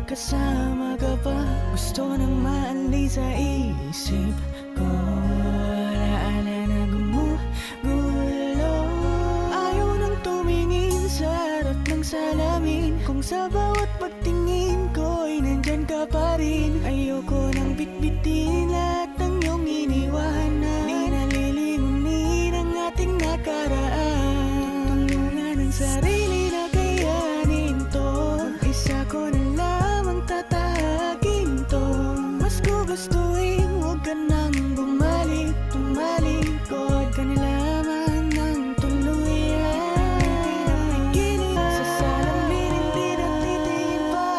kasama ka pa. Gusto nang maalis sa isip ko. Alaala na gumugulo. Ayaw nang tumingin sa harap ng salamin. Kung sa bawat pagtingin ko'y nandyan ka pa rin. Ayoko nang bitbitin lahat ng iyong iniwanan. Di nalilingunin ang ating nakaraan. Tulungan ang sarili na kayanin to. Isa ko na lamang tatahagin to. Mas gugustuhin huwag ka nang bumalik. Tumalikod ka na lamang ng tuluyan. Sa salamin hindi natitiin pa.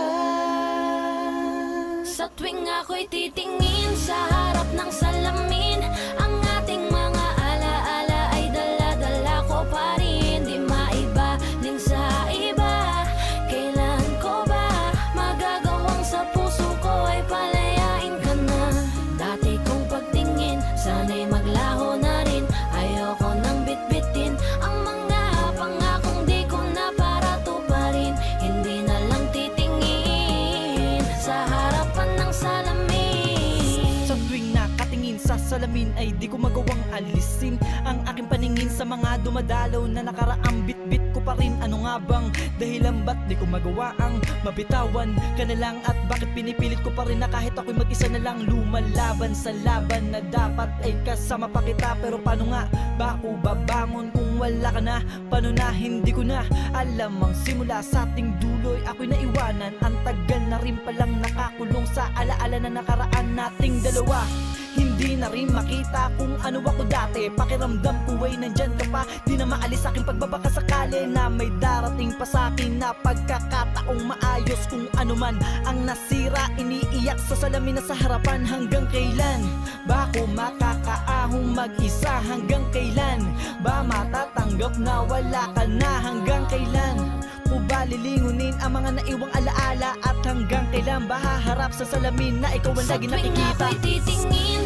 Sa tuwing ako'y titingin sa harap ng salamin, ang ating mga alaala ay dala-dala ko pa rin. Di maiba din sa iba. Kailan ko ba magagawang sa puso ko ay palayain ka na? Dati kong pagtingin, sana'y maglaho na rin. Ayoko nang bitbitin ang mga pangakong di ko na para tuparin. Hindi na lang titingin sa harapan ng salamin. Sa tuwing nakatingin sa salamin ay di ko magawang alisin ang aking paningin sa mga dumadalaw na nakaraang bitbit ko pa rin. Ano nga bang dahilan ba't di ko magawa ang mabitawan ka na lang? At bakit pinipilit ko pa rin na kahit ako'y mag-isa na lang lumalaban sa laban na dapat ay kasama pa kita? Pero paano nga ba ako babangon kung wala ka na? Paano na hindi ko na alam ang simula sa ating duloy ako'y naiwanan? Ang tagal na rin palang nakakulong sa alaala na nakaraan nating dalawa. Hindi na rin makita kung ano ako dati. Pakiramdam ko ay nandyan ka pa. Di na maalis aking pagbabaka sakali na may darating pa sa'kin na pagkakataong maayos. Kung ano man ang nasira, iniiyak sa salamin na sa harapan. Hanggang kailan ba ako makakaahong mag-isa? Hanggang kailan ba matatanggap na wala ka na? Hanggang kailan ko ba lilingunin ang mga naiwang alaala? At hanggang kailan ba haharap sa salamin na ikaw ang lagi nakikita? Sa tuwing ako'y titingin